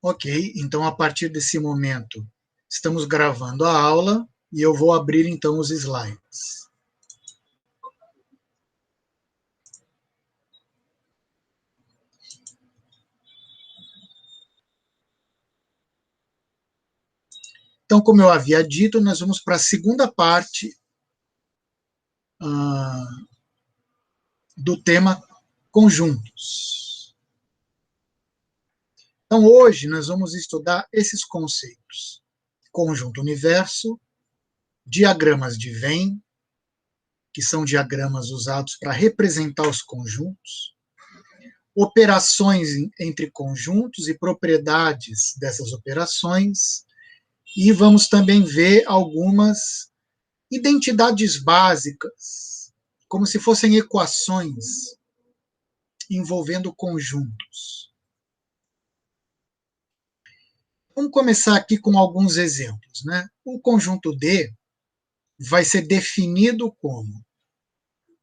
Ok, então a partir desse momento estamos gravando a aula e eu vou abrir então os slides. Então, como eu havia dito, nós vamos para a segunda parte do tema conjuntos. Então, hoje nós vamos estudar esses conceitos: conjunto universo, diagramas de Venn, que são diagramas usados para representar os conjuntos, operações entre conjuntos e propriedades dessas operações, e vamos também ver algumas identidades básicas, como se fossem equações envolvendo conjuntos. Vamos começar aqui com alguns exemplos, né? O conjunto D vai ser definido como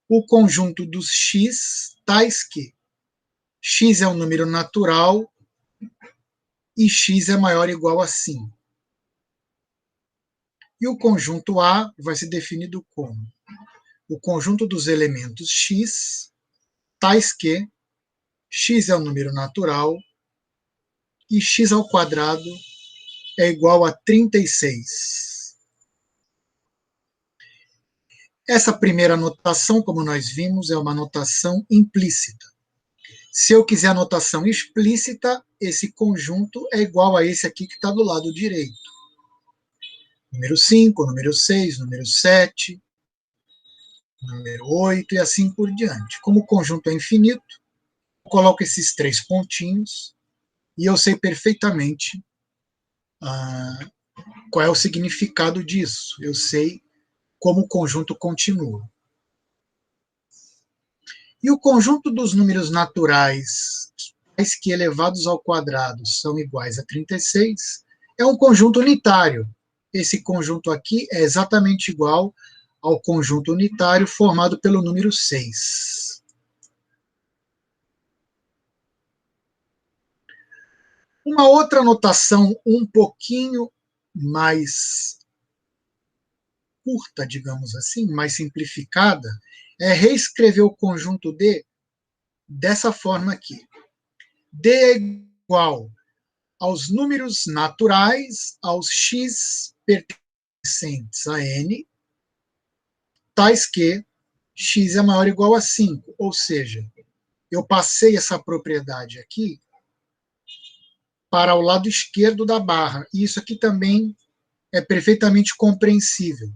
o conjunto dos x, tais que x é um número natural e x é maior ou igual a 5. E o conjunto A vai ser definido como o conjunto dos elementos x, tais que x é um número natural e x ao quadrado é igual a 36. Essa primeira notação, como nós vimos, é uma notação implícita. Se eu quiser a notação explícita, esse conjunto é igual a esse aqui que está do lado direito. Número 5, número 6, número 7, número 8 e assim por diante. Como o conjunto é infinito, eu coloco esses 3 pontinhos e eu sei perfeitamente qual é o significado disso. Eu sei como o conjunto continua. E o conjunto dos números naturais, que elevados ao quadrado são iguais a 36, é um conjunto unitário. Esse conjunto aqui é exatamente igual ao conjunto unitário formado pelo número 6. Uma outra notação um pouquinho mais curta, digamos assim, mais simplificada, é reescrever o conjunto D dessa forma aqui. D é igual aos números naturais, aos x pertencentes a n, tais que x é maior ou igual a 5. Ou seja, eu passei essa propriedade aqui para o lado esquerdo da barra. E isso aqui também é perfeitamente compreensível.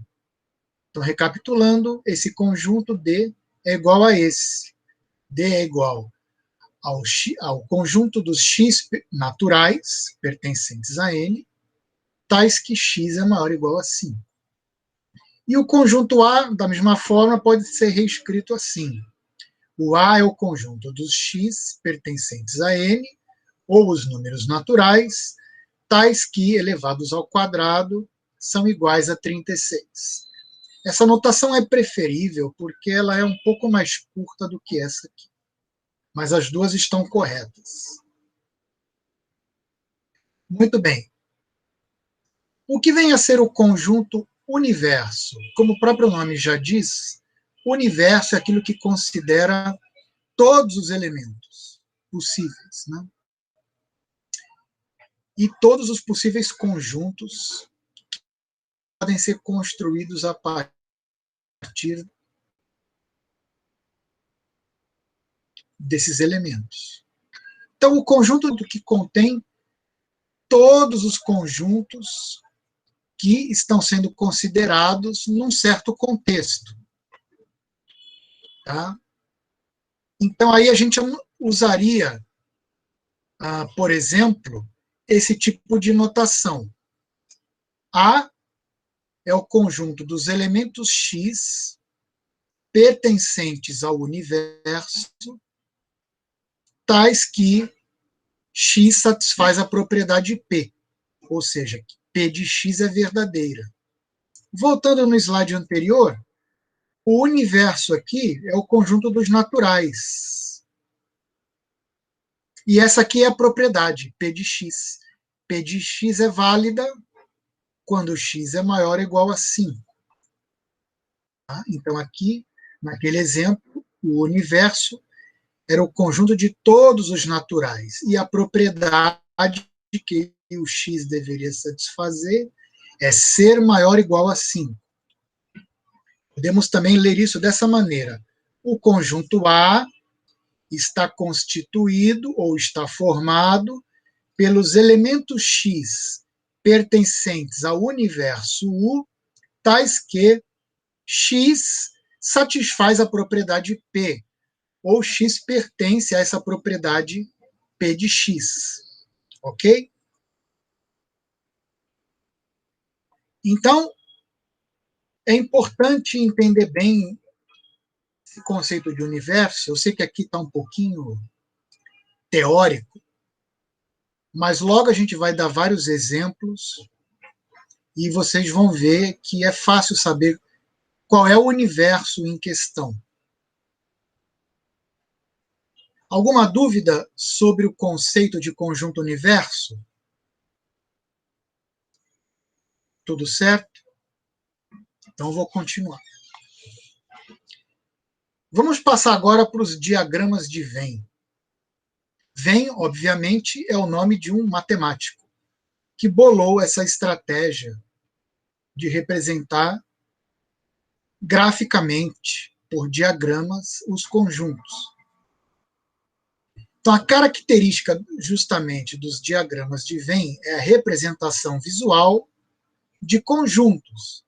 Então, recapitulando, esse conjunto D é igual a esse. D é igual ao conjunto dos x naturais, pertencentes a n, tais que x é maior ou igual a 5. E o conjunto A, da mesma forma, pode ser reescrito assim. O A é o conjunto dos x pertencentes a n, ou os números naturais, tais que, elevados ao quadrado, são iguais a 36. Essa notação é preferível porque ela é um pouco mais curta do que essa aqui. Mas as duas estão corretas. Muito bem. O que vem a ser o conjunto universo? Como o próprio nome já diz, universo é aquilo que considera todos os elementos possíveis, né? E todos os possíveis conjuntos podem ser construídos a partir desses elementos. Então, o conjunto que contém todos os conjuntos que estão sendo considerados num certo contexto. Tá? Então, aí a gente usaria, por exemplo, esse tipo de notação. A é o conjunto dos elementos X pertencentes ao universo, tais que X satisfaz a propriedade P, ou seja, que P de X é verdadeira. Voltando no slide anterior, o universo aqui é o conjunto dos naturais. E essa aqui é a propriedade, P de X. P de x é válida quando x é maior ou igual a 5. Tá? Então, aqui, naquele exemplo, o universo era o conjunto de todos os naturais. E a propriedade que o x deveria satisfazer é ser maior ou igual a 5. Podemos também ler isso dessa maneira. O conjunto A está constituído ou está formado pelos elementos x pertencentes ao universo U, tais que x satisfaz a propriedade P, ou x pertence a essa propriedade P de x. Ok? Então, é importante entender bem esse conceito de universo. Eu sei que aqui está um pouquinho teórico, mas logo a gente vai dar vários exemplos e vocês vão ver que é fácil saber qual é o universo em questão. Alguma dúvida sobre o conceito de conjunto universo? Tudo certo? Então vou continuar. Vamos passar agora para os diagramas de Venn. Venn, obviamente, é o nome de um matemático que bolou essa estratégia de representar graficamente, por diagramas, os conjuntos. Então, a característica justamente dos diagramas de Venn é a representação visual de conjuntos,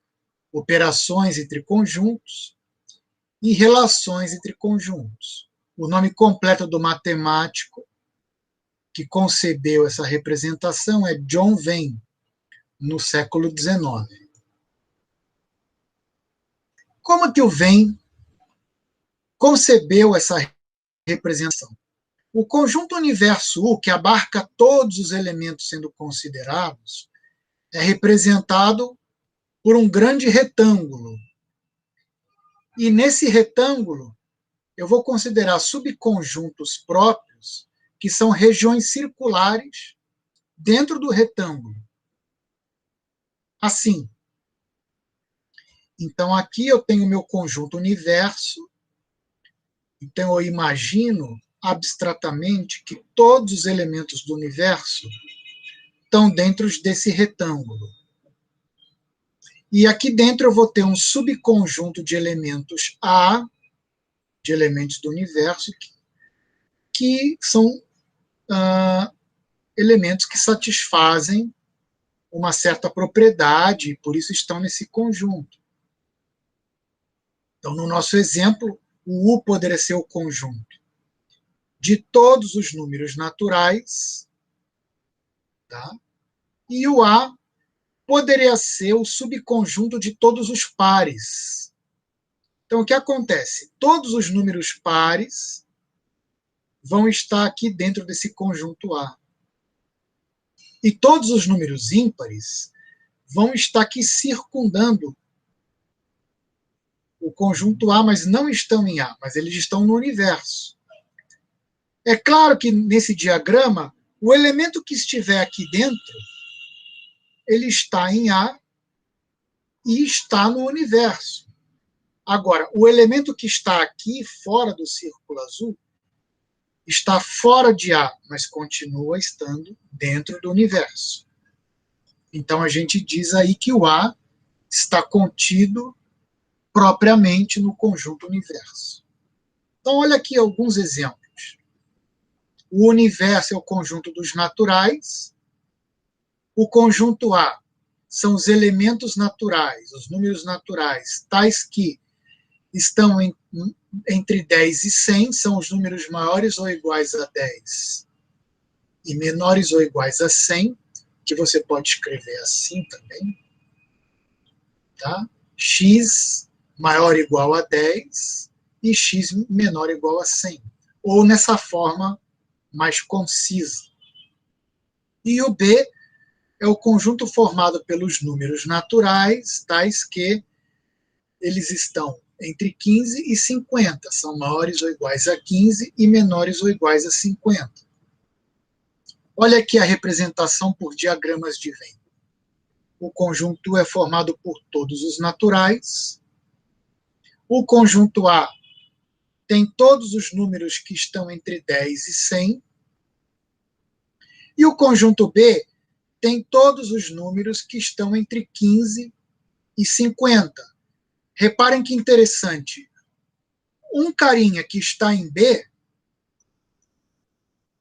operações entre conjuntos e relações entre conjuntos. O nome completo do matemático que concebeu essa representação é John Venn, no século XIX. Como que o Venn concebeu essa representação? O conjunto universo U, que abarca todos os elementos sendo considerados, é representado por um grande retângulo. E nesse retângulo, eu vou considerar subconjuntos próprios, que são regiões circulares dentro do retângulo. Assim. Então, aqui eu tenho meu conjunto universo. Então, eu imagino abstratamente que todos os elementos do universo estão dentro desse retângulo. E aqui dentro eu vou ter um subconjunto de elementos A, de elementos do universo, que são elementos que satisfazem uma certa propriedade e por isso estão nesse conjunto. Então, no nosso exemplo, o U poderia ser o conjunto de todos os números naturais, tá? E o A poderia ser o subconjunto de todos os pares. Então, o que acontece? Todos os números pares vão estar aqui dentro desse conjunto A. E todos os números ímpares vão estar aqui circundando o conjunto A, mas não estão em A, mas eles estão no universo. É claro que nesse diagrama, o elemento que estiver aqui dentro, ele está em A e está no universo. Agora, o elemento que está aqui, fora do círculo azul, está fora de A, mas continua estando dentro do universo. Então, a gente diz aí que o A está contido propriamente no conjunto universo. Então, olha aqui alguns exemplos. O universo é o conjunto dos naturais. O conjunto A são os elementos naturais, os números naturais, tais que estão entre 10 e 100, são os números maiores ou iguais a 10 e menores ou iguais a 100, que você pode escrever assim também. Tá? X maior ou igual a 10 e x menor ou igual a 100. Ou nessa forma mais concisa. E o B é o conjunto formado pelos números naturais, tais que eles estão entre 15 e 50, são maiores ou iguais a 15 e menores ou iguais a 50. Olha aqui a representação por diagramas de Venn. O conjunto é formado por todos os naturais. O conjunto A tem todos os números que estão entre 10 e 100. E o conjunto B tem todos os números que estão entre 15 e 50. Reparem que interessante. Um carinha que está em B,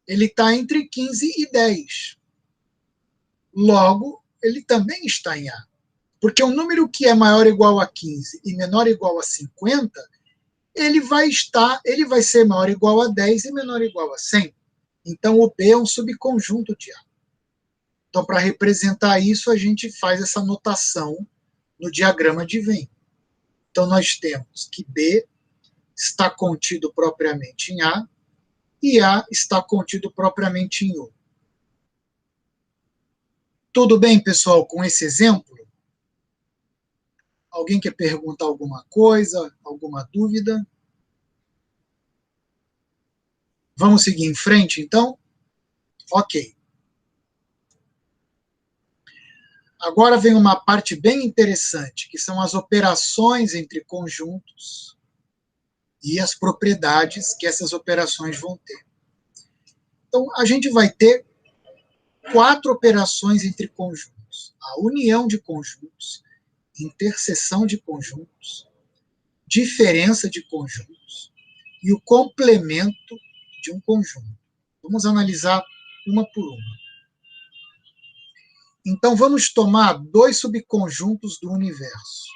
ele está entre 15 e 10. Logo, ele também está em A. Porque um número que é maior ou igual a 15 e menor ou igual a 50, ele vai ser maior ou igual a 10 e menor ou igual a 100. Então, o B é um subconjunto de A. Então, para representar isso, a gente faz essa notação no diagrama de Venn. Então, nós temos que B está contido propriamente em A e A está contido propriamente em U. Tudo bem, pessoal, com esse exemplo? Alguém quer perguntar alguma coisa, alguma dúvida? Vamos seguir em frente, então? Ok. Agora vem uma parte bem interessante, que são as operações entre conjuntos e as propriedades que essas operações vão ter. Então, a gente vai ter 4 operações entre conjuntos: a união de conjuntos, interseção de conjuntos, diferença de conjuntos e o complemento de um conjunto. Vamos analisar uma por uma. Então, vamos tomar 2 subconjuntos do universo.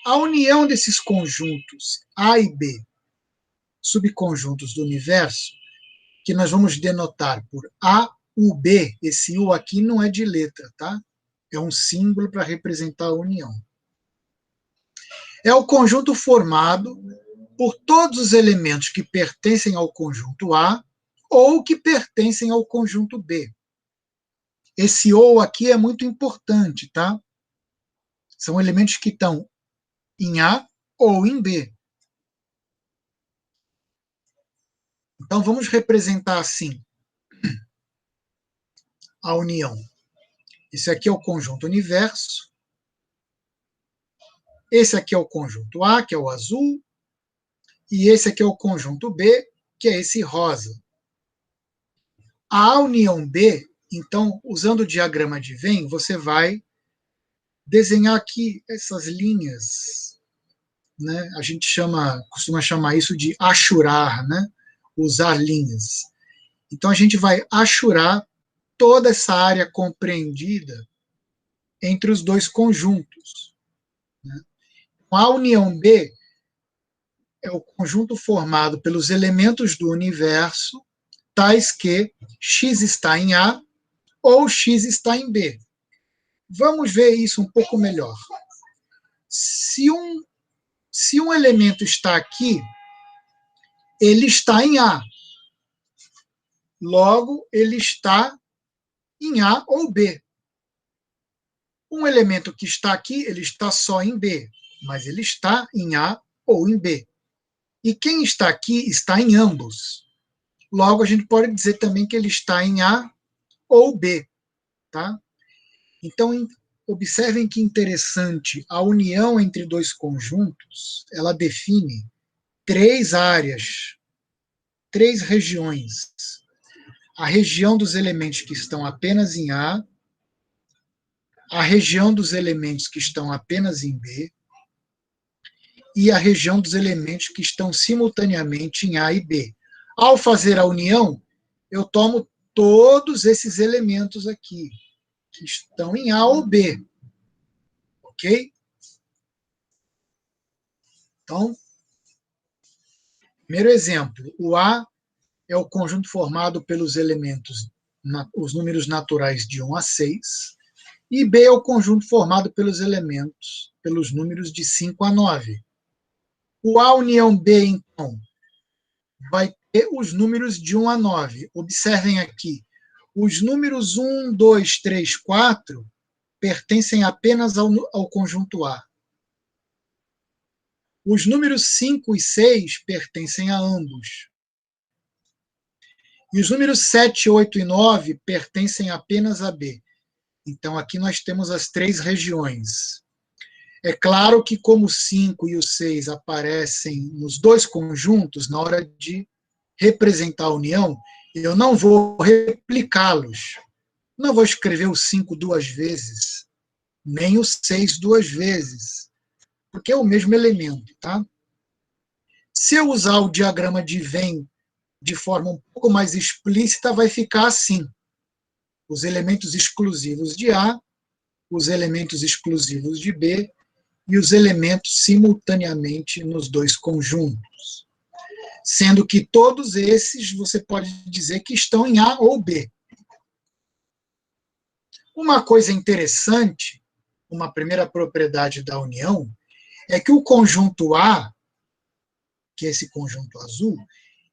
A união desses conjuntos A e B, subconjuntos do universo, que nós vamos denotar por A, U, B. Esse U aqui não é de letra, tá? É um símbolo para representar a união. É o conjunto formado por todos os elementos que pertencem ao conjunto A ou que pertencem ao conjunto B. Esse ou aqui é muito importante, tá? São elementos que estão em A ou em B. Então, vamos representar assim a união. Esse aqui é o conjunto universo. Esse aqui é o conjunto A, que é o azul. E esse aqui é o conjunto B, que é esse rosa. A união B, então, usando o diagrama de Venn, você vai desenhar aqui essas linhas, né? A gente costuma chamar isso de achurar, né? Usar linhas. Então, a gente vai achurar toda essa área compreendida entre os 2 conjuntos, né? A união B é o conjunto formado pelos elementos do universo, tais que X está em A ou X está em B. Vamos ver isso um pouco melhor. Se um elemento está aqui, ele está em A. Logo, ele está em A ou B. Um elemento que está aqui, ele está só em B, mas ele está em A ou em B. E quem está aqui está em ambos. Logo, a gente pode dizer também que ele está em A ou B. Tá? Então, observem que interessante, a união entre 2 conjuntos, ela define 3 áreas, 3 regiões. A região dos elementos que estão apenas em a região dos elementos que estão apenas em B e a região dos elementos que estão simultaneamente em A e B. Ao fazer a união, eu tomo todos esses elementos aqui, que estão em A ou B. Ok? Então, primeiro exemplo, o A é o conjunto formado pelos elementos, os números naturais de 1 a 6, e B é o conjunto formado pelos elementos, pelos números de 5 a 9. O A união B, então, vai ter os números de 1 a 9. Observem aqui, os números 1, 2, 3, 4 pertencem apenas ao conjunto A. Os números 5 e 6 pertencem a ambos. E os números 7, 8 e 9 pertencem apenas a B. Então, aqui nós temos as 3 regiões. É claro que, como o 5 e o 6 aparecem nos 2 conjuntos, na hora de representar a união, eu não vou replicá-los. Não vou escrever o 5 2 vezes, nem o 6 2 vezes, porque é o mesmo elemento, tá? Se eu usar o diagrama de Venn de forma um pouco mais explícita, vai ficar assim: os elementos exclusivos de A, os elementos exclusivos de B e os elementos simultaneamente nos 2 conjuntos. Sendo que todos esses você pode dizer que estão em A ou B. Uma coisa interessante, uma primeira propriedade da união, é que o conjunto A, que é esse conjunto azul,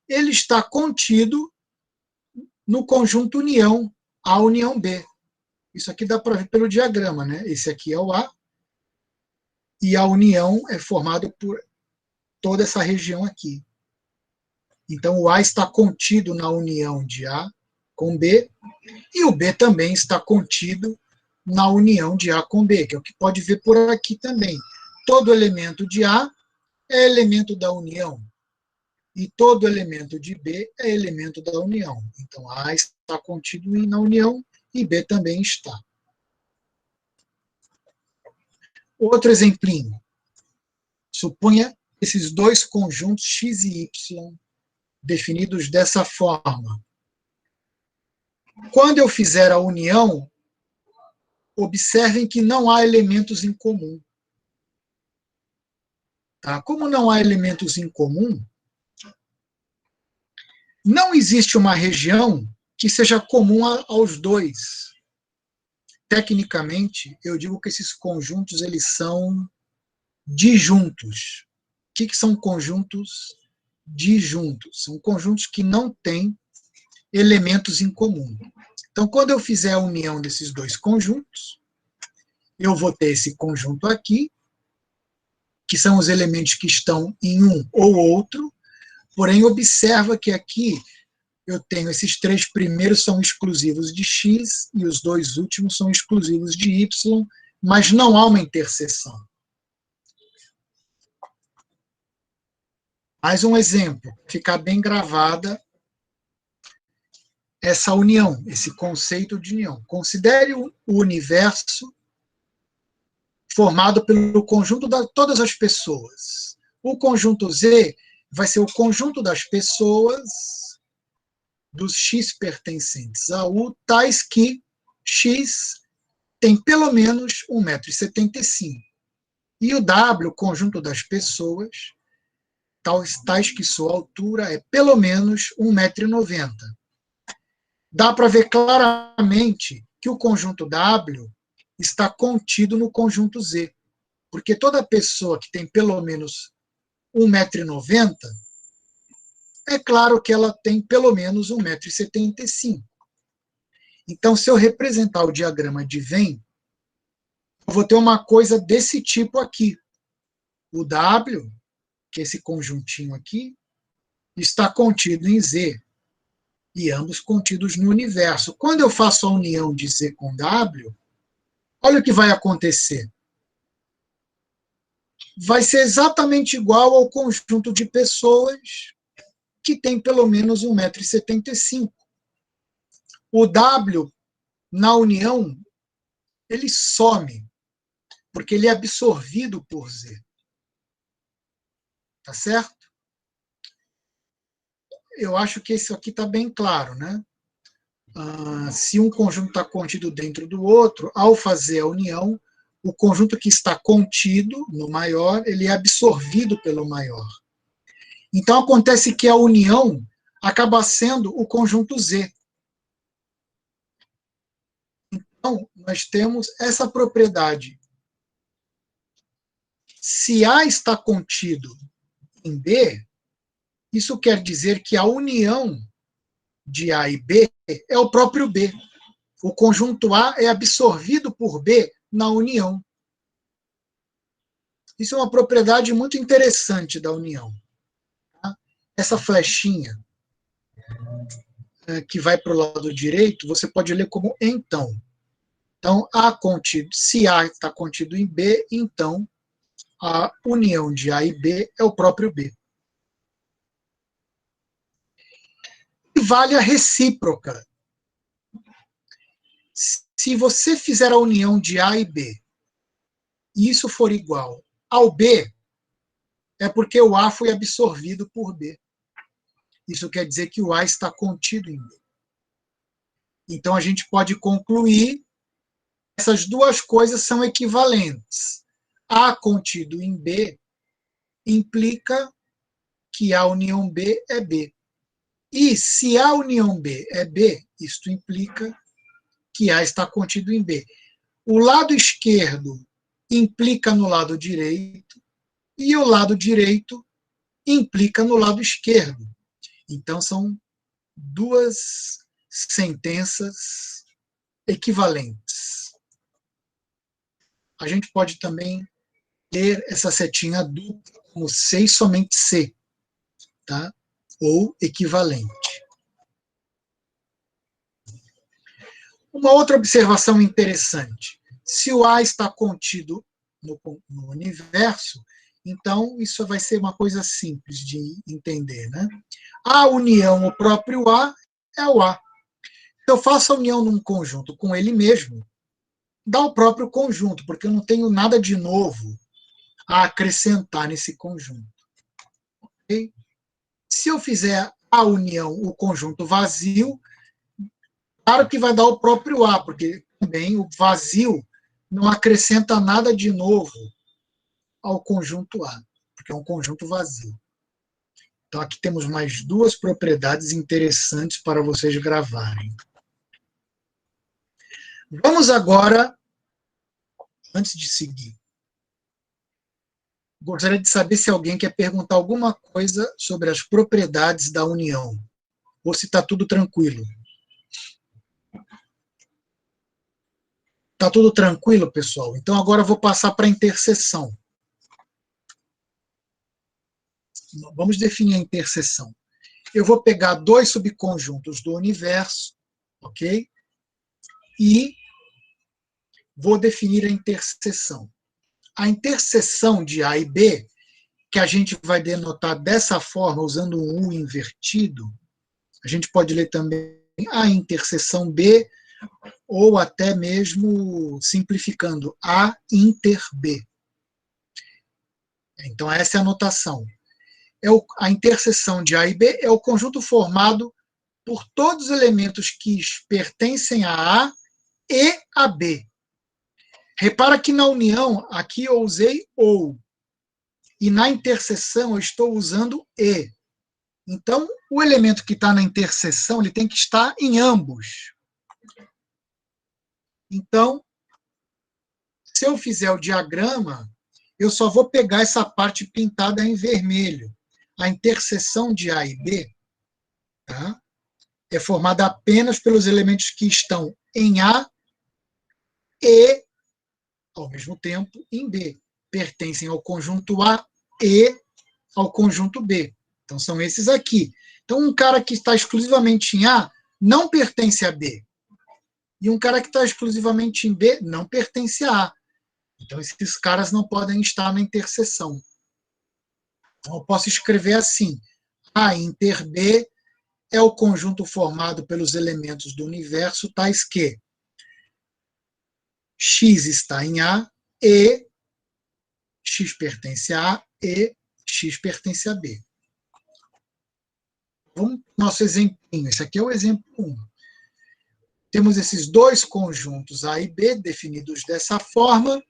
ele está contido no conjunto união, A união B. Isso aqui dá para ver pelo diagrama, né? Esse aqui é o A, e a união é formada por toda essa região aqui. Então, o A está contido na união de A com B, e o B também está contido na união de A com B, que é o que pode ver por aqui também. Todo elemento de A é elemento da união, e todo elemento de B é elemento da união. Então, A está contido na união e B também está. Outro exemplinho. Suponha esses 2 conjuntos x e y definidos dessa forma. Quando eu fizer a união, observem que não há elementos em comum. Tá? Como não há elementos em comum, não existe uma região que seja comum aos 2. Tecnicamente, eu digo que esses conjuntos eles são disjuntos. O que são conjuntos disjuntos? São conjuntos que não têm elementos em comum. Então, quando eu fizer a união desses 2 conjuntos, eu vou ter esse conjunto aqui, que são os elementos que estão em um ou outro, porém, observa que aqui eu tenho esses 3 primeiros são exclusivos de x e os 2 últimos são exclusivos de y, mas não há uma interseção. Mais um exemplo, ficar bem gravada essa união, esse conceito de união. Considere o universo formado pelo conjunto de todas as pessoas. O conjunto Z vai ser o conjunto das pessoas dos X pertencentes a U, tais que X tem pelo menos 1,75 m. E o W, o conjunto das pessoas, tais que sua altura é pelo menos 1,90 m. Dá para ver claramente que o conjunto W está contido no conjunto Z, porque toda pessoa que tem pelo menos 1,90 m, é claro que ela tem pelo menos 1,75 m. Então, se eu representar o diagrama de Venn, eu vou ter uma coisa desse tipo aqui. O W, que é esse conjuntinho aqui, está contido em Z, e ambos contidos no universo. Quando eu faço a união de Z com W, olha o que vai acontecer. Vai ser exatamente igual ao conjunto de pessoas que tem pelo menos 1,75 m. O W, na união, ele some, porque ele é absorvido por Z. Tá certo? Eu acho que isso aqui está bem claro, né? Se um conjunto está contido dentro do outro, ao fazer a união, o conjunto que está contido no maior, ele é absorvido pelo maior. Então, acontece que a união acaba sendo o conjunto Z. Então, nós temos essa propriedade. Se A está contido em B, isso quer dizer que a união de A e B é o próprio B. O conjunto A é absorvido por B na união. Isso é uma propriedade muito interessante da união. Tá? Essa flechinha que vai para o lado direito, você pode ler como então. Então, se A está contido em B, então a união de A e B é o próprio B. E vale a recíproca. Se você fizer a união de A e B, e isso for igual ao B, é porque o A foi absorvido por B. Isso quer dizer que o A está contido em B. Então, a gente pode concluir que essas duas coisas são equivalentes. A contido em B implica que a união B é B. E se a união B é B, isto implica que A está contido em B. O lado esquerdo implica no lado direito e o lado direito implica no lado esquerdo. Então, são duas sentenças equivalentes. A gente pode também ler essa setinha dupla como C e somente C, tá? Ou equivalente. Uma outra observação interessante. Se o A está contido no universo, então isso vai ser uma coisa simples de entender, né? A união, o próprio A, é o A. Se eu faço a união num conjunto com ele mesmo, dá o próprio conjunto, porque eu não tenho nada de novo a acrescentar nesse conjunto. Okay? Se eu fizer a união, o conjunto vazio, claro que vai dar o próprio A, porque também o vazio não acrescenta nada de novo ao conjunto A, porque é um conjunto vazio. Então, aqui temos mais duas propriedades interessantes para vocês gravarem. Vamos agora, antes de seguir, gostaria de saber se alguém quer perguntar alguma coisa sobre as propriedades da união, ou se está tudo tranquilo. Está tudo tranquilo, pessoal? Então, agora eu vou passar para a interseção. Vamos definir a interseção. Eu vou pegar dois subconjuntos do universo, ok? E vou definir a interseção. A interseção de A e B, que a gente vai denotar dessa forma, usando um U invertido, a gente pode ler também a interseção B, ou até mesmo simplificando, A inter B. Então, essa é a notação. A interseção de A e B é o conjunto formado por todos os elementos que pertencem a A e a B. Repara que na união, aqui eu usei ou, e na interseção eu estou usando e. Então, o elemento que está na interseção ele tem que estar em ambos. Então, se eu fizer o diagrama, eu só vou pegar essa parte pintada em vermelho. A interseção de A e B, tá, é formada apenas pelos elementos que estão em A e, ao mesmo tempo, em B. Pertencem ao conjunto A e ao conjunto B. Então, são esses aqui. Então, um cara que está exclusivamente em A não pertence a B. E um cara que está exclusivamente em B não pertence a A. Então, esses caras não podem estar na interseção. Então, eu posso escrever assim: A inter B é o conjunto formado pelos elementos do universo tais que X está em A e X pertence a A e X pertence a B. Vamos para o nosso exemplinho. Esse aqui é o exemplo 1. Temos esses dois conjuntos A e B definidos dessa forma.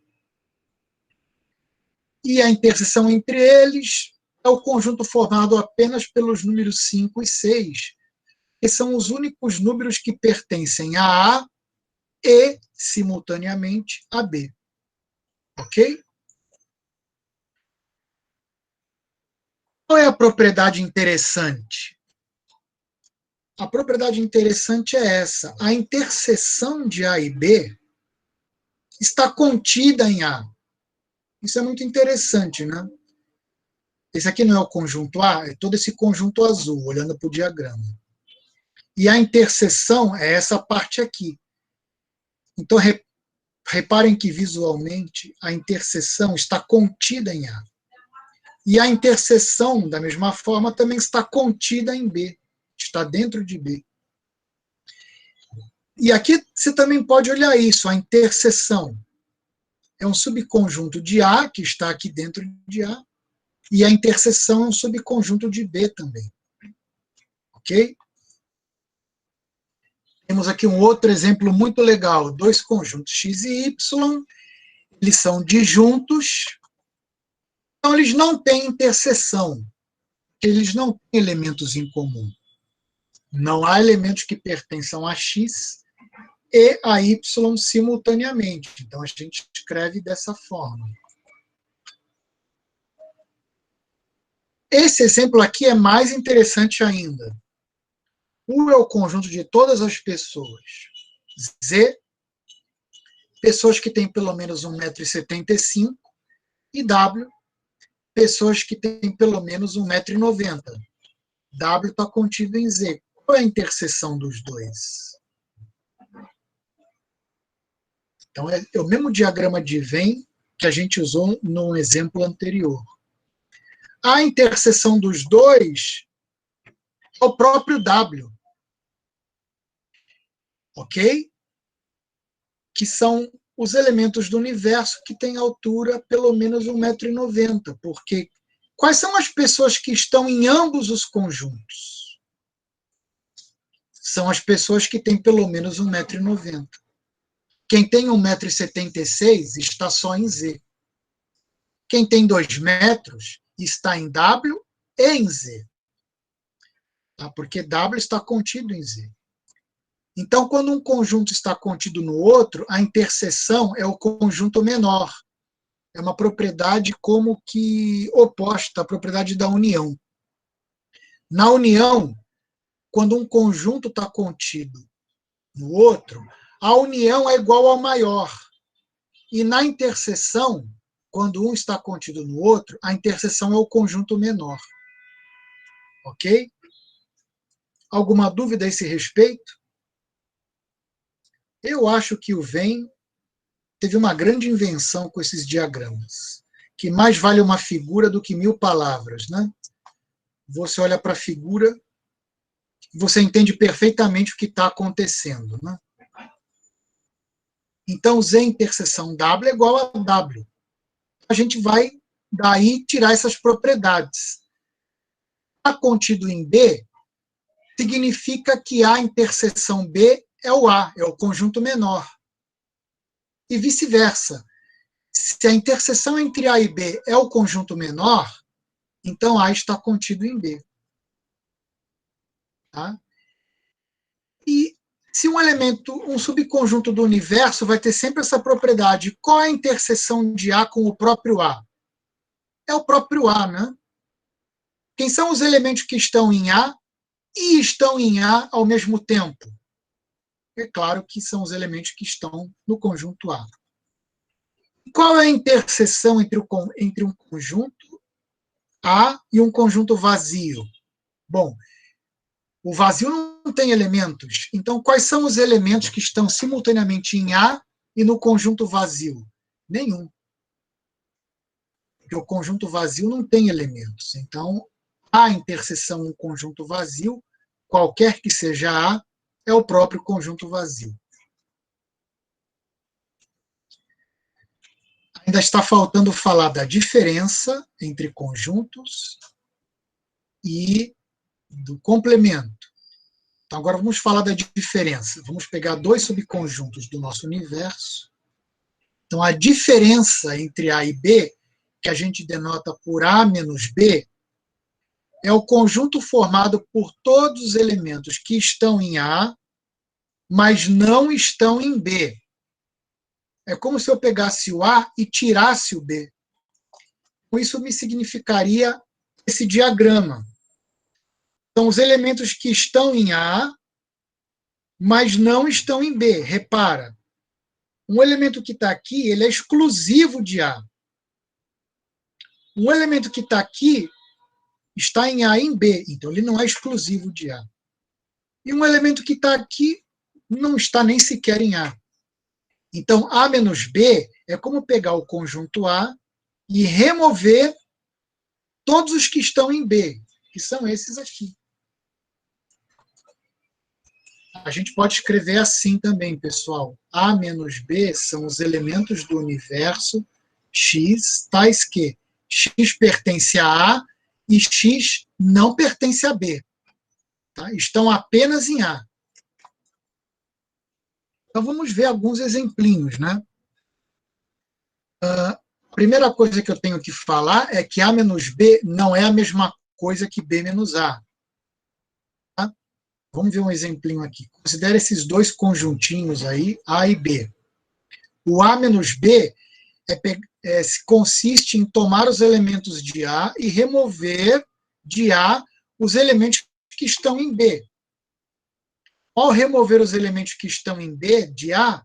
E a interseção entre eles é o conjunto formado apenas pelos números 5 e 6, que são os únicos números que pertencem a A e, simultaneamente, a B. Ok? Qual é a propriedade interessante? A propriedade interessante é essa. A interseção de A e B está contida em A. Isso é muito interessante, né? Esse aqui não é o conjunto A, é todo esse conjunto azul, olhando para o diagrama. E a interseção é essa parte aqui. Então, reparem que visualmente a interseção está contida em A. E a interseção, da mesma forma, também está contida em B. Está dentro de B. E aqui você também pode olhar isso, a interseção. É um subconjunto de A, que está aqui dentro de A, e a interseção é um subconjunto de B também. Ok? Temos aqui um outro exemplo muito legal. Dois conjuntos x e y, eles são disjuntos, então eles não têm interseção, eles não têm elementos em comum. Não há elementos que pertençam a x e a y simultaneamente. Então a gente escreve dessa forma. Esse exemplo aqui é mais interessante ainda. U é o conjunto de todas as pessoas. Z, pessoas que têm pelo menos 1,75 m. E W, pessoas que têm pelo menos 1,90 m. W está contido em Z. Qual é a interseção dos dois? Então, é o mesmo diagrama de Venn que a gente usou no exemplo anterior. A interseção dos dois é o próprio W. Ok? Que são os elementos do universo que têm altura pelo menos 1,90 m. Porque quais são as pessoas que estão em ambos os conjuntos? São as pessoas que têm pelo menos 1,90 m. Quem tem 1,76 m está só em Z. Quem tem 2 metros está em W e em Z. Tá? Porque W está contido em Z. Então, quando um conjunto está contido no outro, a interseção é o conjunto menor. É uma propriedade como que oposta à propriedade da união. Na união, quando um conjunto está contido no outro, a união é igual ao maior. E na interseção, quando um está contido no outro, a interseção é o conjunto menor. Ok? Alguma dúvida a esse respeito? Eu acho que o Venn teve uma grande invenção com esses diagramas, que mais vale uma figura do que 1000 palavras, né? Você olha para a figura, você entende perfeitamente o que está acontecendo, né? Então, Z interseção W é igual a W. A gente vai, daí, tirar essas propriedades. A contido em B significa que A interseção B é o A, é o conjunto menor. E vice-versa. Se a interseção entre A e B é o conjunto menor, então A está contido em B. Tá? E se um elemento, um subconjunto do universo vai ter sempre essa propriedade, qual é a interseção de A com o próprio A? É o próprio A, né? Quem são os elementos que estão em A e estão em A ao mesmo tempo? É claro que são os elementos que estão no conjunto A. Qual é a interseção entre um conjunto A e um conjunto vazio? Bom, o vazio não tem elementos. Então, quais são os elementos que estão simultaneamente em A e no conjunto vazio? Nenhum. Porque o conjunto vazio não tem elementos. Então, a interseção no conjunto vazio, qualquer que seja A, é o próprio conjunto vazio. Ainda está faltando falar da diferença entre conjuntos e do complemento. Então, agora vamos falar da diferença. Vamos pegar dois subconjuntos do nosso universo. Então, a diferença entre A e B, que a gente denota por A menos B, é o conjunto formado por todos os elementos que estão em A, mas não estão em B. É como se eu pegasse o A e tirasse o B. Isso me significaria esse diagrama. São os elementos que estão em A, mas não estão em B. Repara, um elemento que está aqui, ele é exclusivo de A. Um elemento que está aqui está em A e em B, então ele não é exclusivo de A. E um elemento que está aqui não está nem sequer em A. Então, A menos B é como pegar o conjunto A e remover todos os que estão em B, que são esses aqui. A gente pode escrever assim também, pessoal. A menos B são os elementos do universo X, tais que X pertence a A e X não pertence a B. Tá? Estão apenas em A. Então vamos ver alguns exemplinhos, né? A primeira coisa que eu tenho que falar é que A menos B não é a mesma coisa que B menos A. Tá? Vamos ver um exemplinho aqui. Considere esses dois conjuntinhos aí, A e B. O A menos B consiste em tomar os elementos de A e remover de A os elementos que estão em B. Ao remover os elementos que estão em B de A,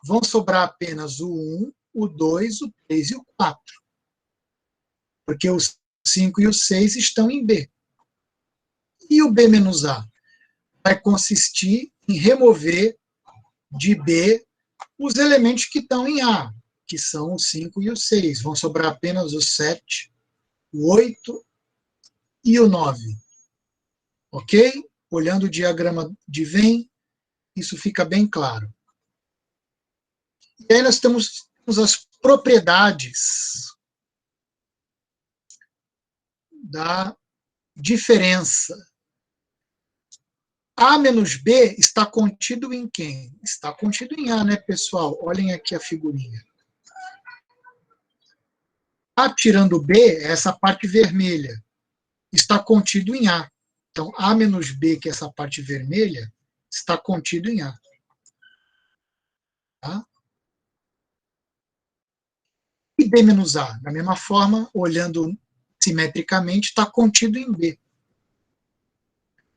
vão sobrar apenas o 1, o 2, o 3 e o 4. Porque o 5 e o 6 estão em B. E o B menos A? Vai consistir em remover de B os elementos que estão em A, que são o 5 e o 6. Vão sobrar apenas o 7, o 8 e o 9. Ok? Olhando o diagrama de Venn, isso fica bem claro. E aí nós temos as propriedades da diferença. A menos B está contido em quem? Está contido em A, né, pessoal? Olhem aqui a figurinha. A tirando B é essa parte vermelha. Está contido em A. Então, A menos B, que é essa parte vermelha, está contido em A. Tá? E B menos A, da mesma forma, olhando simetricamente, está contido em B.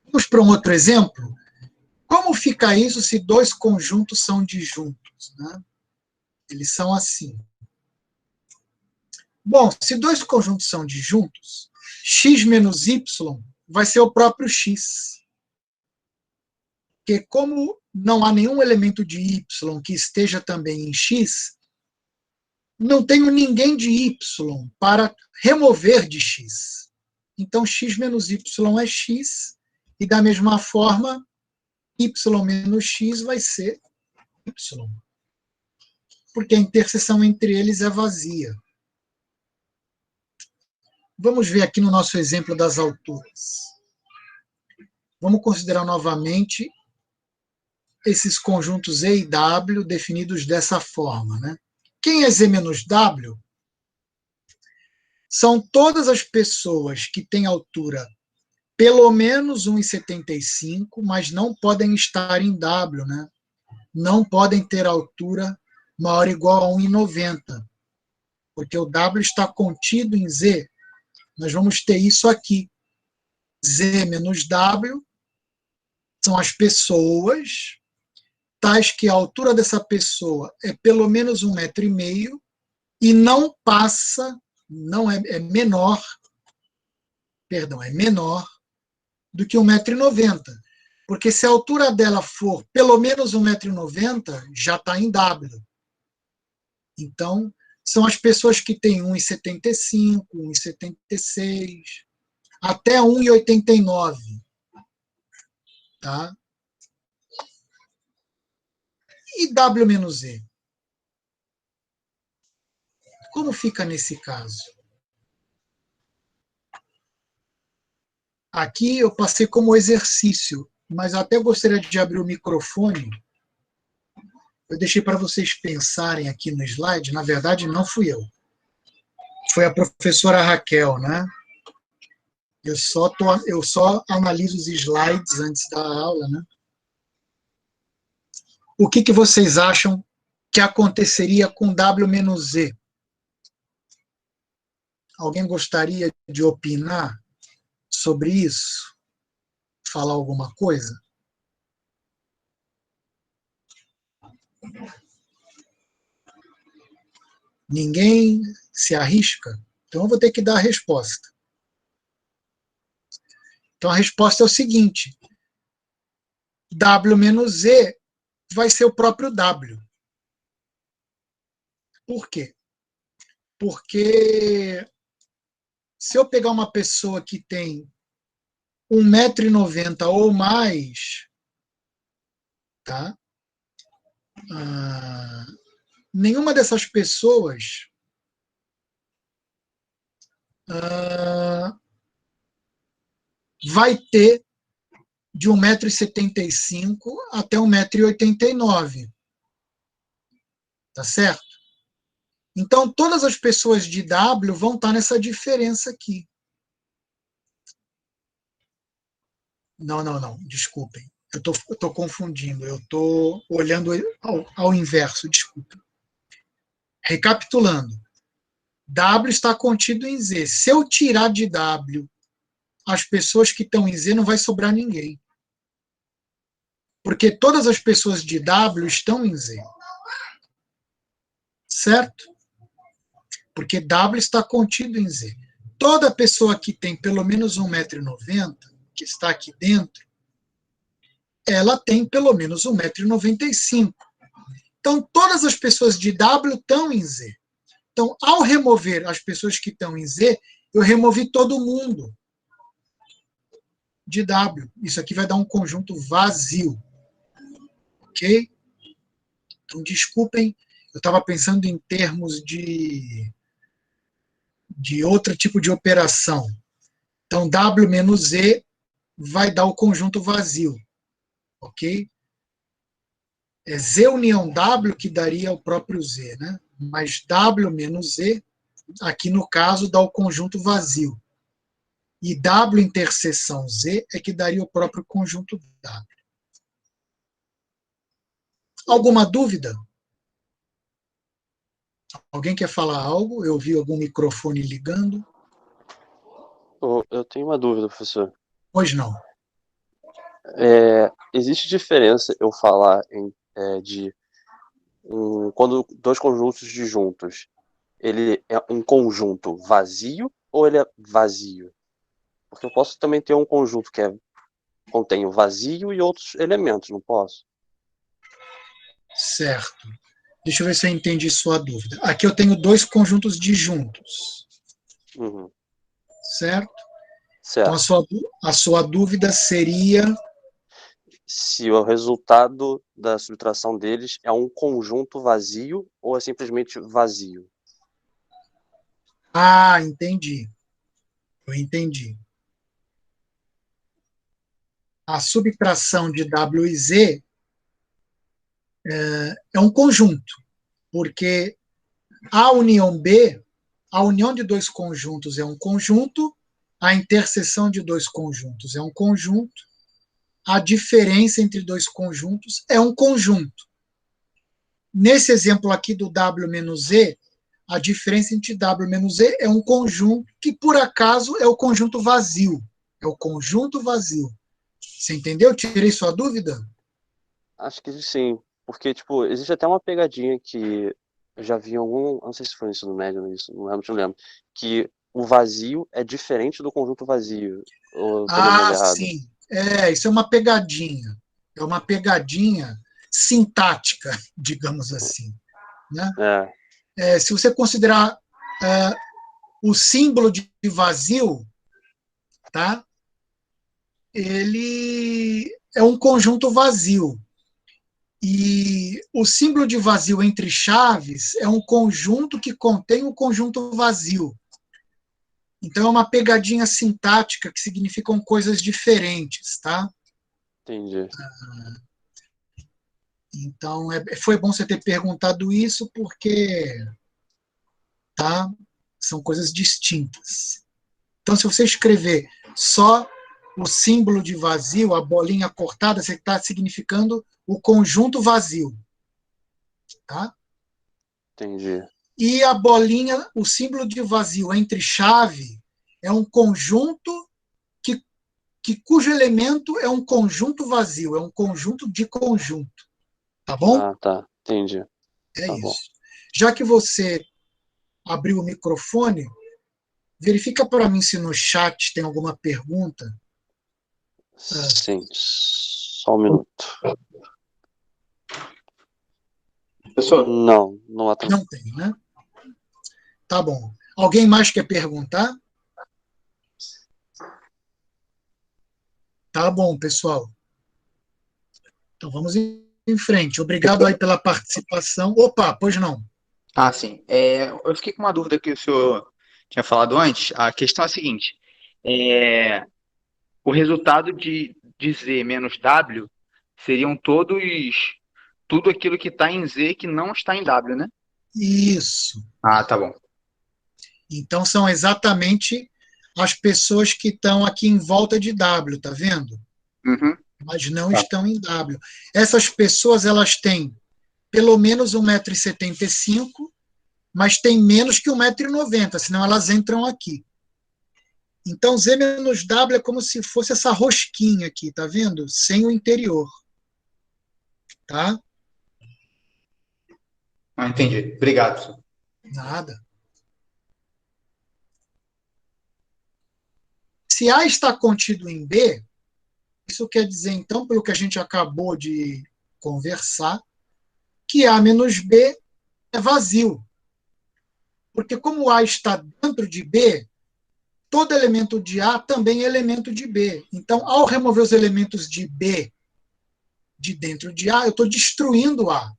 Vamos para um outro exemplo? Como fica isso se dois conjuntos são disjuntos? Né? Eles são assim. Bom, se dois conjuntos são disjuntos, x menos y vai ser o próprio x. Porque como não há nenhum elemento de y que esteja também em x, não tenho ninguém de y para remover de x. Então, x menos y é x, e da mesma forma, y menos x vai ser y. Porque a interseção entre eles é vazia. Vamos ver aqui no nosso exemplo das alturas. Vamos considerar novamente esses conjuntos E e W definidos dessa forma. Né? Quem é Z menos W? São todas as pessoas que têm altura pelo menos 1,75, mas não podem estar em W, né? Não podem ter altura maior ou igual a 1,90, porque o W está contido em Z. Nós vamos ter isso aqui. Z menos W são as pessoas, tais que a altura dessa pessoa é pelo menos 1,5 m e não passa, não é menor, perdão, é menor do que 1,90 m. Porque se a altura dela for pelo menos 1,90 m, já está em W. Então, são as pessoas que têm 1,75, 1,76, até 1,89. Tá? E W menos E? Como fica nesse caso? Aqui eu passei como exercício, mas até gostaria de abrir o microfone. Eu deixei para vocês pensarem aqui no slide. Na verdade, não fui eu. Foi a professora Raquel, né? Eu só analiso os slides antes da aula, né? O que vocês acham que aconteceria com W menos Z? Alguém gostaria de opinar sobre isso? Falar alguma coisa? Ninguém se arrisca? Então eu vou ter que dar a resposta. Então a resposta é o seguinte: W menos E vai ser o próprio W. Por quê? Porque se eu pegar uma pessoa que tem 1,90 m ou mais, tá? Nenhuma dessas pessoas vai ter de 1,75 m até 1,89 m. Tá certo? Então, todas as pessoas de W vão estar nessa diferença aqui. Não, desculpem. Eu estou confundindo, eu estou olhando ao inverso, desculpa. Recapitulando, W está contido em Z. Se eu tirar de W as pessoas que estão em Z, não vai sobrar ninguém. Porque todas as pessoas de W estão em Z. Certo? Porque W está contido em Z. Toda pessoa que tem pelo menos 1,90 m, que está aqui dentro, ela tem pelo menos 1,95 m. Então, todas as pessoas de W estão em Z. Então, ao remover as pessoas que estão em Z, eu removi todo mundo de W. Isso aqui vai dar um conjunto vazio. Ok? Então, desculpem, eu estava pensando em termos de outro tipo de operação. Então, W menos E vai dar o conjunto vazio. Ok? É Z união W que daria o próprio Z, né? Mas W menos E, aqui no caso, dá o conjunto vazio. E W interseção Z é que daria o próprio conjunto W. Alguma dúvida? Alguém quer falar algo? Eu vi algum microfone ligando. Eu tenho uma dúvida, professor. Pois não. Existe diferença eu falar quando dois conjuntos disjuntos, ele é um conjunto vazio ou ele é vazio? Porque eu posso também ter um conjunto que contém o vazio e outros elementos, não posso? Certo. Deixa eu ver se eu entendi sua dúvida. Aqui eu tenho dois conjuntos disjuntos. Uhum. Certo? Então Certo. a sua dúvida seria Se o resultado da subtração deles é um conjunto vazio ou é simplesmente vazio. entendi. Eu entendi. A subtração de W e Z é um conjunto, porque a união B, a união de dois conjuntos é um conjunto, a interseção de dois conjuntos é um conjunto, a diferença entre dois conjuntos é um conjunto. Nesse exemplo aqui do W menos E, a diferença entre W menos E é um conjunto que, por acaso, é o conjunto vazio. É o conjunto vazio. Você entendeu? Tirei sua dúvida? Acho que sim, porque, tipo, existe até uma pegadinha que eu já vi em algum, não sei se foi no ensino médio isso, realmente não lembro, que o vazio é diferente do conjunto vazio, ou eu tô lembrando errado. Sim. Isso é uma pegadinha. É uma pegadinha sintática, digamos assim. Né? É, Se você considerar o símbolo de vazio, tá? Ele é um conjunto vazio. E o símbolo de vazio entre chaves é um conjunto que contém um conjunto vazio. Então é uma pegadinha sintática que significam coisas diferentes, tá? entendi. Então foi bom você ter perguntado isso porque, tá? São coisas distintas. Então se você escrever só o símbolo de vazio, a bolinha cortada, você está significando o conjunto vazio, tá? Entendi. E a bolinha, o símbolo de vazio entre chave, é um conjunto cujo elemento é um conjunto vazio, é um conjunto de conjunto. Tá bom? Ah, tá. Entendi. É Tá bom. isso. Já que você abriu o microfone, verifica para mim se no chat tem alguma pergunta. Sim. Só um minuto. Professor? Não há Não tem, né? Tá bom. Alguém mais quer perguntar? Tá bom, pessoal. Então vamos em frente. Obrigado aí pela participação. Opa, pois não. Ah, sim. Eu fiquei com uma dúvida que o senhor tinha falado antes. A questão é a seguinte: é, o resultado de Z menos W seriam tudo aquilo que está em Z que não está em W, né? Isso. Ah, tá bom. Então são exatamente as pessoas que estão aqui em volta de W, tá vendo? Uhum, Mas não tá. estão em W. Essas pessoas, elas têm pelo menos 1,75 m, mas têm menos que 1,90 m, senão elas entram aqui. Então, Z menos W é como se fosse essa rosquinha aqui, tá vendo? Sem o interior. Tá? Ah, entendi. Obrigado, professor. Nada. Se A está contido em B, isso quer dizer, então, pelo que a gente acabou de conversar, que A menos B é vazio. Porque como A está dentro de B, todo elemento de A também é elemento de B. Então, ao remover os elementos de B de dentro de A, eu estou destruindo A.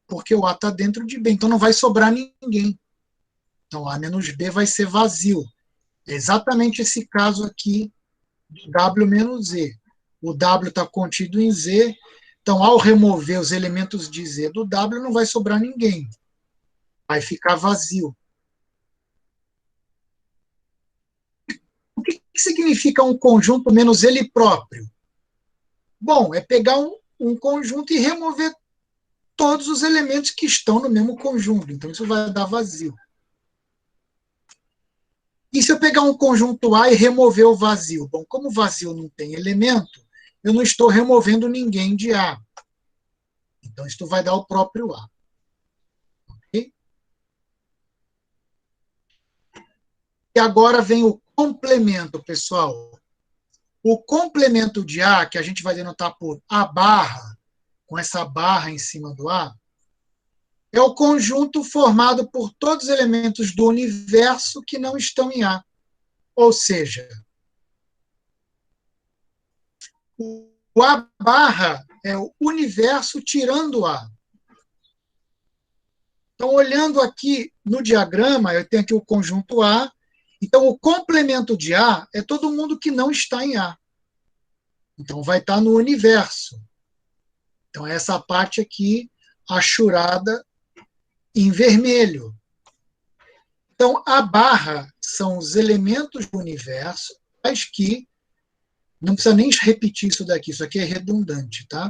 Porque o A está dentro de B. Então, não vai sobrar ninguém. Então, A menos B vai ser vazio. É exatamente esse caso aqui do W menos Z. O W está contido em Z. Então, ao remover os elementos de Z do W, não vai sobrar ninguém. Vai ficar vazio. O que significa um conjunto menos ele próprio? Bom, é pegar um conjunto e remover todos os elementos que estão no mesmo conjunto. Então, isso vai dar vazio. E se eu pegar um conjunto A e remover o vazio? Bom, como o vazio não tem elemento, eu não estou removendo ninguém de A. Então, isso vai dar o próprio A. Okay? E agora vem o complemento, pessoal. O complemento de A, que a gente vai denotar por A barra, com essa barra em cima do A, é o conjunto formado por todos os elementos do universo que não estão em A. Ou seja, o A barra é o universo tirando A. Então, olhando aqui no diagrama, eu tenho aqui o conjunto A. Então, o complemento de A é todo mundo que não está em A. Então, vai estar no universo. Então, essa parte aqui, achurada em vermelho. Então, a barra são os elementos do universo, mas que não precisa nem repetir isso aqui é redundante, tá?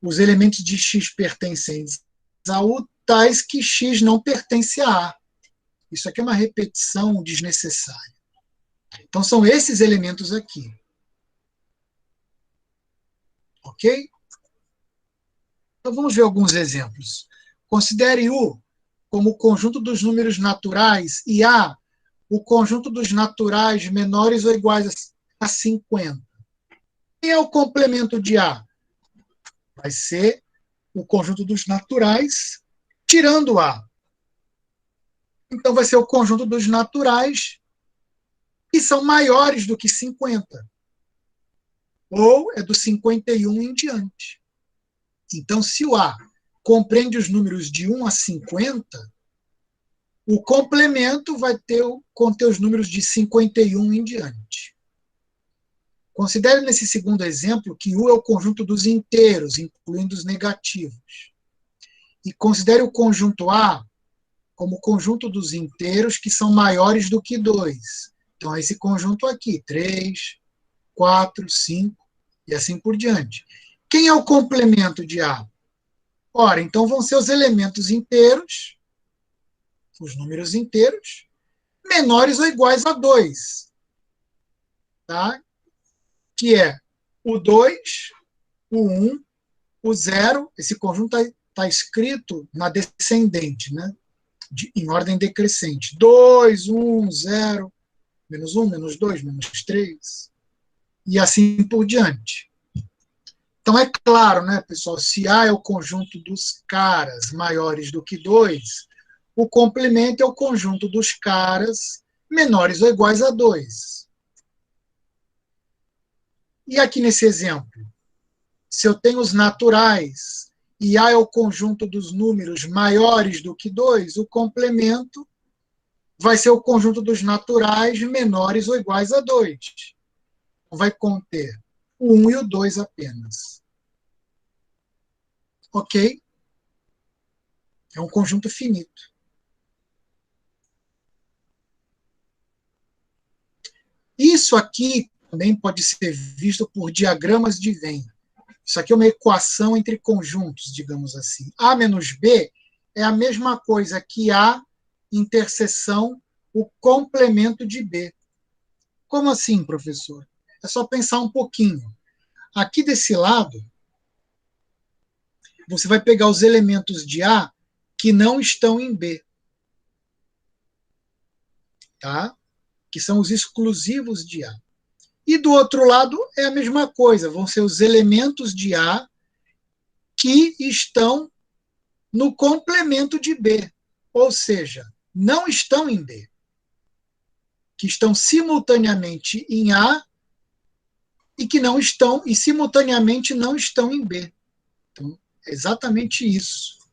Os elementos de X pertencentes a U, tais que X não pertence a A. Isso aqui é uma repetição desnecessária. Então, são esses elementos aqui. Ok? Então, vamos ver alguns exemplos. Considere U como o conjunto dos números naturais e A o conjunto dos naturais menores ou iguais a 50. Quem é o complemento de A? Vai ser o conjunto dos naturais tirando A. Então, vai ser o conjunto dos naturais que são maiores do que 50. Ou é do 51 em diante. Então, se o A compreende os números de 1 a 50, o complemento vai conter os números de 51 em diante. Considere nesse segundo exemplo que U é o conjunto dos inteiros, incluindo os negativos. E considere o conjunto A como o conjunto dos inteiros que são maiores do que 2. Então, é esse conjunto aqui, 3, 4, 5 e assim por diante. Quem é o complemento de A? Ora, então vão ser os elementos inteiros, os números inteiros, menores ou iguais a 2. Tá? Que é o 2, o 1, o 0. Esse conjunto está escrito na descendente, né? Em ordem decrescente. 2, 1, 0, menos 1, menos 2, menos 3. e assim por diante. Então, é claro, né, pessoal, se A é o conjunto dos caras maiores do que 2, o complemento é o conjunto dos caras menores ou iguais a 2. E aqui nesse exemplo, se eu tenho os naturais e A é o conjunto dos números maiores do que 2, o complemento vai ser o conjunto dos naturais menores ou iguais a 2. Vai conter o 1 e o 2 apenas. Ok? É um conjunto finito. Isso aqui também pode ser visto por diagramas de Venn. Isso aqui é uma equação entre conjuntos, digamos assim. A menos B é a mesma coisa que A interseção o complemento de B. Como assim, professor? É só pensar um pouquinho. Aqui desse lado, você vai pegar os elementos de A que não estão em B. Tá? Que são os exclusivos de A. E do outro lado é a mesma coisa, vão ser os elementos de A que estão no complemento de B, ou seja, não estão em B, que estão simultaneamente em A e que não estão, e simultaneamente não estão em B. Então, é exatamente isso.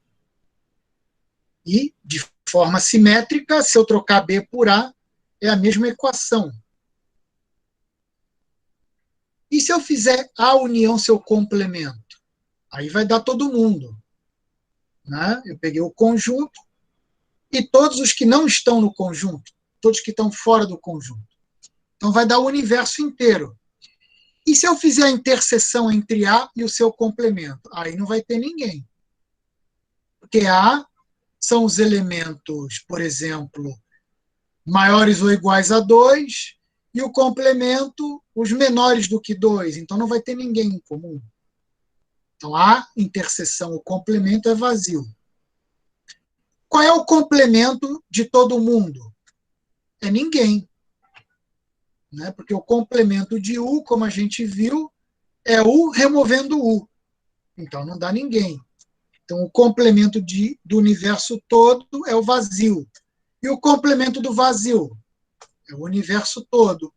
E, de forma simétrica, se eu trocar B por A, é a mesma equação. E se eu fizer A união seu complemento? Aí vai dar todo mundo. Né? Eu peguei o conjunto e todos os que não estão no conjunto, todos que estão fora do conjunto. Então vai dar o universo inteiro. E se eu fizer a interseção entre A e o seu complemento? Aí não vai ter ninguém. Porque A são os elementos, por exemplo, maiores ou iguais a 2, e o complemento, os menores do que 2. Então não vai ter ninguém em comum. Então a interseção, o complemento é vazio. Qual é o complemento de todo mundo? É ninguém. Né? Porque o complemento de U, como a gente viu, é U removendo U. Então não dá ninguém. Então o complemento do universo todo é o vazio. E o complemento do vazio? É o universo todo.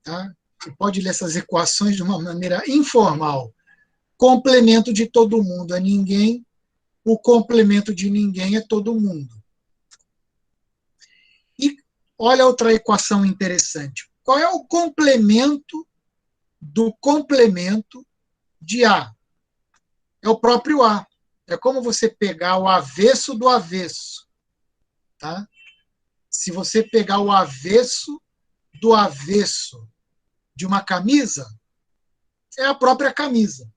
Tá? Você pode ler essas equações de uma maneira informal. Complemento de todo mundo é ninguém, o complemento de ninguém é todo mundo. E olha outra equação interessante. Qual é o complemento do complemento de A? É o próprio A. É como você pegar o avesso do avesso. Tá? Se você pegar o avesso do avesso de uma camisa, é a própria camisa.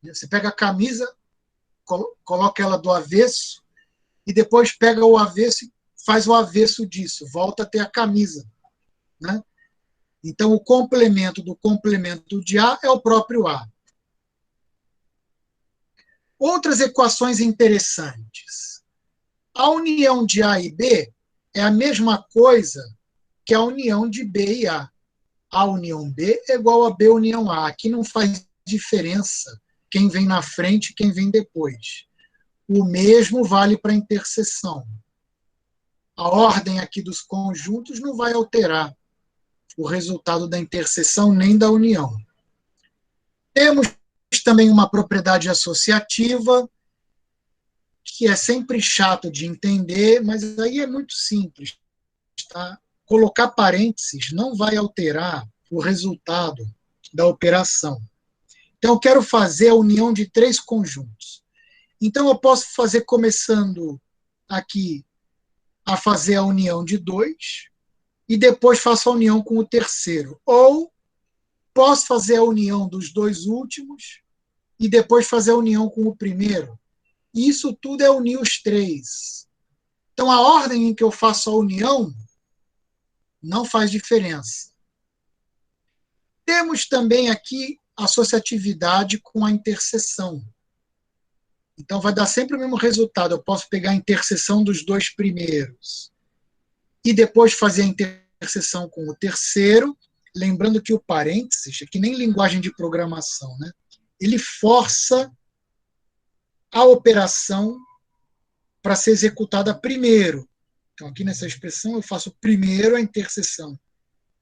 Você pega a camisa, coloca ela do avesso, e depois pega o avesso e faz o avesso disso, volta a ter a camisa. Né? Então, o complemento do complemento de A é o próprio A. Outras equações interessantes. A união de A e B é a mesma coisa que a união de B e A. A união B é igual a B união A. Aqui não faz diferença quem vem na frente e quem vem depois. O mesmo vale para a interseção. A ordem aqui dos conjuntos não vai alterar o resultado da interseção nem da união. Temos também uma propriedade associativa, que é sempre chato de entender, mas aí é muito simples. Tá? Colocar parênteses não vai alterar o resultado da operação. Então, eu quero fazer a união de 3 conjuntos. Então, eu posso fazer começando aqui a fazer a união de 2 e depois faço a união com o terceiro. Ou posso fazer a união dos 2 últimos e depois fazer a união com o primeiro. E isso tudo é unir os 3. Então, a ordem em que eu faço a união não faz diferença. Temos também aqui associatividade com a interseção. Então, vai dar sempre o mesmo resultado. Eu posso pegar a interseção dos 2 primeiros e depois fazer a interseção com o terceiro, lembrando que o parênteses é que nem linguagem de programação, né? Ele força a operação para ser executada primeiro. Então, aqui nessa expressão, eu faço primeiro a interseção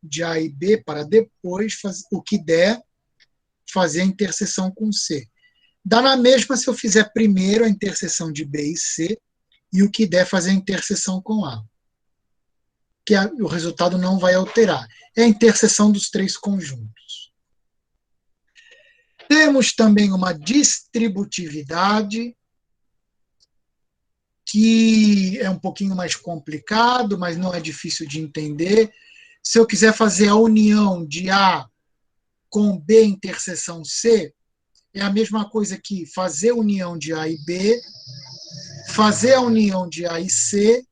de A e B para depois, o que der, fazer a interseção com C. Dá na mesma se eu fizer primeiro a interseção de B e C e o que der fazer a interseção com A. Que o resultado não vai alterar. É a interseção dos três conjuntos. Temos também uma distributividade, que é um pouquinho mais complicado, mas não é difícil de entender. Se eu quiser fazer a união de A com B interseção C, é a mesma coisa que fazer a união de A e B, fazer a união de A e C,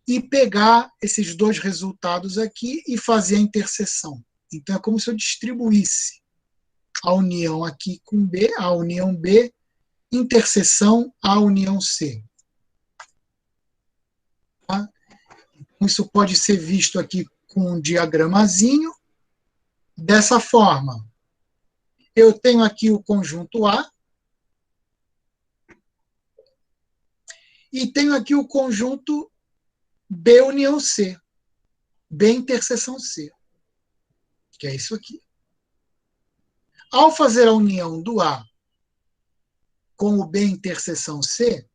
e pegar esses dois resultados aqui e fazer a interseção. Então, é como se eu distribuísse a união aqui com B, a união B, interseção à união C. Tá? Isso pode ser visto aqui com um diagramazinho. Dessa forma, eu tenho aqui o conjunto A e tenho aqui o conjunto B união C, B interseção C, que é isso aqui. Ao fazer a união do A com o B interseção C,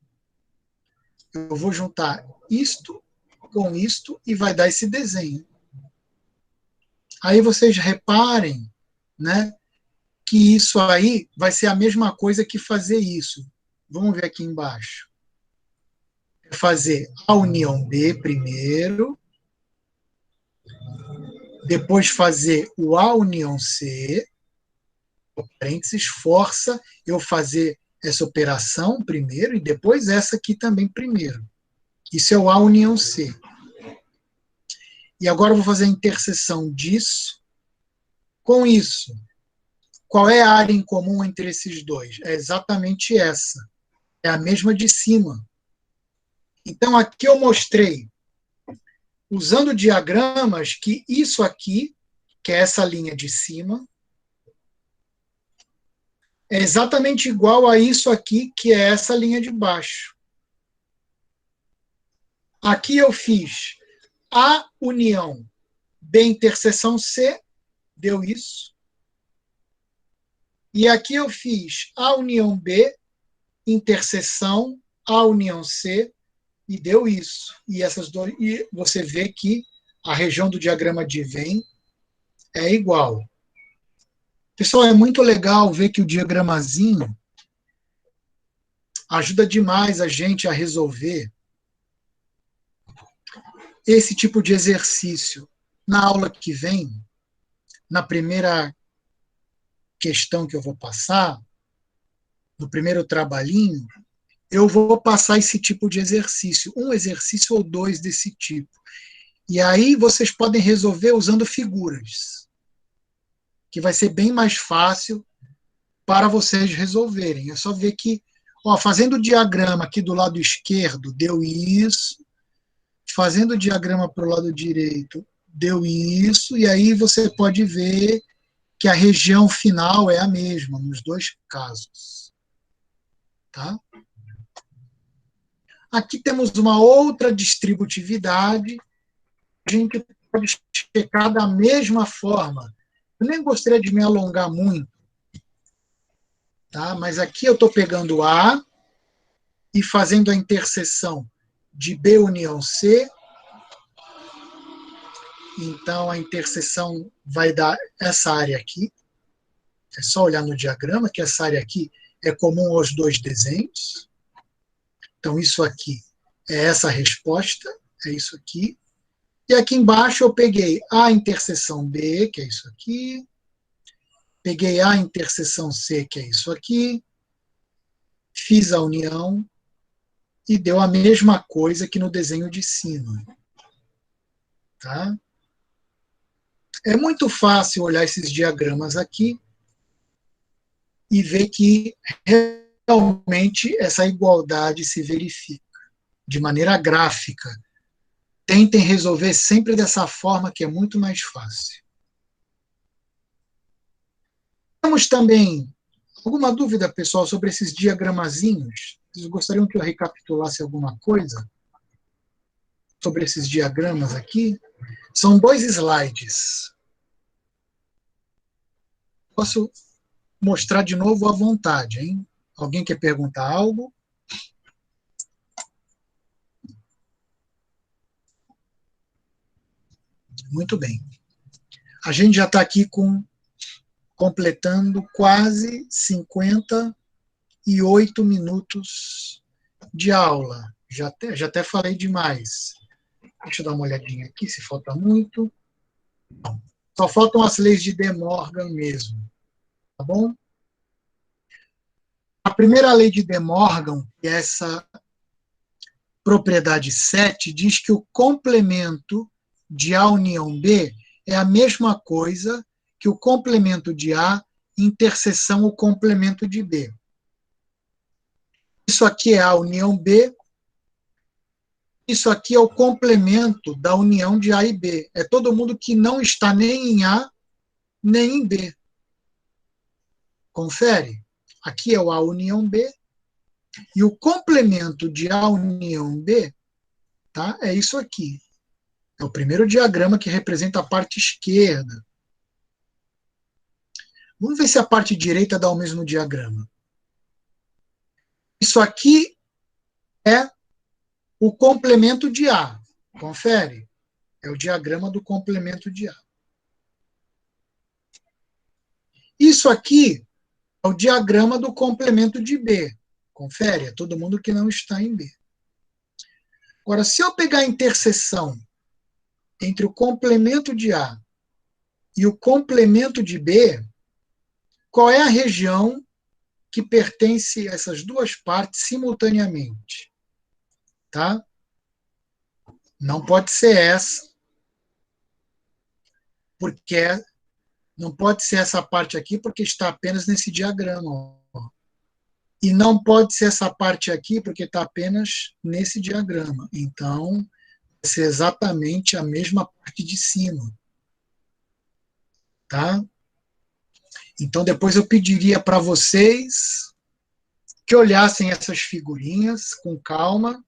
eu vou juntar isto com isto e vai dar esse desenho. Aí vocês reparem, né, que isso aí vai ser a mesma coisa que fazer isso. Vamos ver aqui embaixo. É fazer a união B primeiro, depois fazer o A união C, parênteses, força eu fazer essa operação primeiro e depois essa aqui também primeiro. Isso é o A união C. E agora eu vou fazer a interseção disso com isso. Qual é a área em comum entre esses dois? É exatamente essa. É a mesma de cima. Então, aqui eu mostrei, usando diagramas, que isso aqui, que é essa linha de cima, é exatamente igual a isso aqui, que é essa linha de baixo. Aqui eu fiz A união B interseção C, deu isso. E aqui eu fiz A união B interseção A união C, e deu isso. E você vê que a região do diagrama de Venn é igual. Pessoal, é muito legal ver que o diagramazinho ajuda demais a gente a resolver esse tipo de exercício. Na aula que vem, na primeira questão que eu vou passar, no primeiro trabalhinho, eu vou passar esse tipo de exercício, um exercício ou dois desse tipo. E aí vocês podem resolver usando figuras, que vai ser bem mais fácil para vocês resolverem. É só ver que, fazendo o diagrama aqui do lado esquerdo, deu isso, fazendo o diagrama para o lado direito, deu isso, e aí você pode ver que a região final é a mesma nos dois casos. Tá? Aqui temos uma outra distributividade, a gente pode checar da mesma forma. Eu nem gostaria de me alongar muito, tá? Mas aqui eu estou pegando A e fazendo a interseção de B união C. Então, a interseção vai dar essa área aqui. É só olhar no diagrama que essa área aqui é comum aos dois desenhos. Então, isso aqui é essa resposta, é isso aqui. E aqui embaixo eu peguei A interseção B, que é isso aqui. Peguei A interseção C, que é isso aqui. Fiz a união e deu a mesma coisa que no desenho de cima. Tá? É muito fácil olhar esses diagramas aqui e ver que realmente essa igualdade se verifica de maneira gráfica. Tentem resolver sempre dessa forma, que é muito mais fácil. Temos também alguma dúvida, pessoal, sobre esses diagramazinhos? Vocês gostariam que eu recapitulasse alguma coisa sobre esses diagramas aqui? São 2 slides. Posso mostrar de novo à vontade, hein? Alguém quer perguntar algo? Muito bem. A gente já está aqui completando quase 58 minutos de aula. Já até falei demais. Deixa eu dar uma olhadinha aqui se falta muito. Só faltam as leis de De Morgan mesmo. Tá bom? A primeira lei de De Morgan, que é essa propriedade 7, diz que o complemento de A união B é a mesma coisa que o complemento de A interseção o complemento de B. Isso aqui é A união B, isso aqui é o complemento da união de A e B. É todo mundo que não está nem em A, nem em B. Confere? Aqui é o A união B, e o complemento de A união B, tá? É isso aqui. É o primeiro diagrama que representa a parte esquerda. Vamos ver se a parte direita dá o mesmo diagrama. Isso aqui é o complemento de A. Confere? É o diagrama do complemento de A. Isso aqui é o diagrama do complemento de B. Confere? É todo mundo que não está em B. Agora, se eu pegar a interseção entre o complemento de A e o complemento de B, qual é a região que pertence a essas duas partes simultaneamente? Tá? Não pode ser essa, porque não pode ser essa parte aqui, porque está apenas nesse diagrama. Ó. E não pode ser essa parte aqui, porque está apenas nesse diagrama. Então, vai ser exatamente a mesma parte de cima. Tá? Então, depois eu pediria para vocês que olhassem essas figurinhas com calma.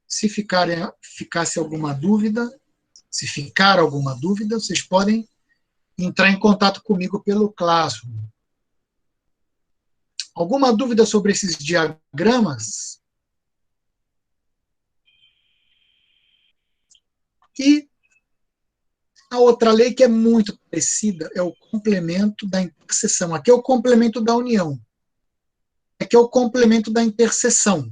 Se ficasse alguma dúvida, se ficar alguma dúvida, vocês podem entrar em contato comigo pelo Classroom. Alguma dúvida sobre esses diagramas? E a outra lei que é muito parecida é o complemento da interseção. Aqui é o complemento da união. Aqui é o complemento da interseção.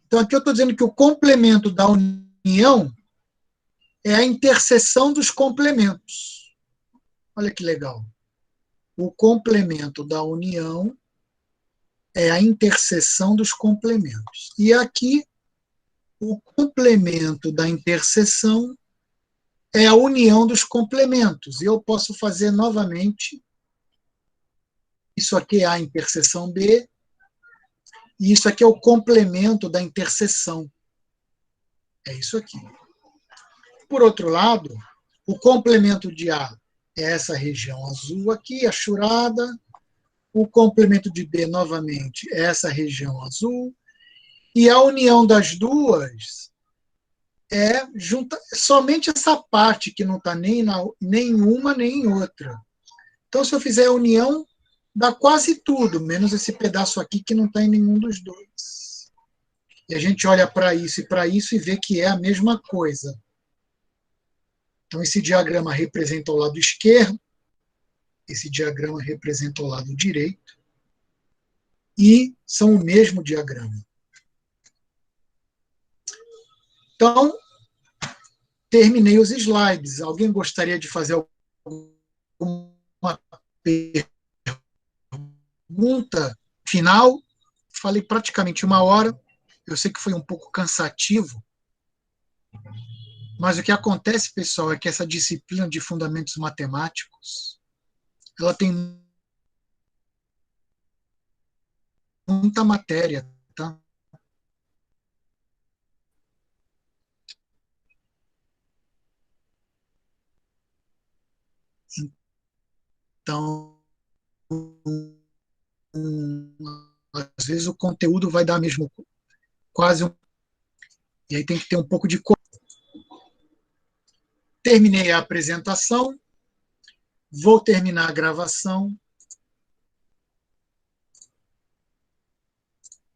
Então, aqui eu estou dizendo que o complemento da união é a interseção dos complementos. Olha que legal. O complemento da união é a interseção dos complementos. E aqui, o complemento da interseção é a união dos complementos. E eu posso fazer novamente. Isso aqui é a interseção B, e isso aqui é o complemento da interseção. É isso aqui. Por outro lado, o complemento de A é essa região azul aqui, achurada. O complemento de B, novamente, é essa região azul. E a união das duas somente essa parte que não está nem em uma nem em outra. Então, se eu fizer a união, dá quase tudo, menos esse pedaço aqui que não está em nenhum dos dois. E a gente olha para isso e vê que é a mesma coisa. Então, esse diagrama representa o lado esquerdo, esse diagrama representa o lado direito, e são o mesmo diagrama. Então, terminei os slides. Alguém gostaria de fazer alguma pergunta final? Falei praticamente 1 hora. Eu sei que foi um pouco cansativo, mas o que acontece, pessoal, é que essa disciplina de fundamentos matemáticos, ela tem muita matéria, tá? Então, às vezes o conteúdo vai dar mesmo quase um, e aí tem que ter um pouco de. Terminei a apresentação, vou terminar a gravação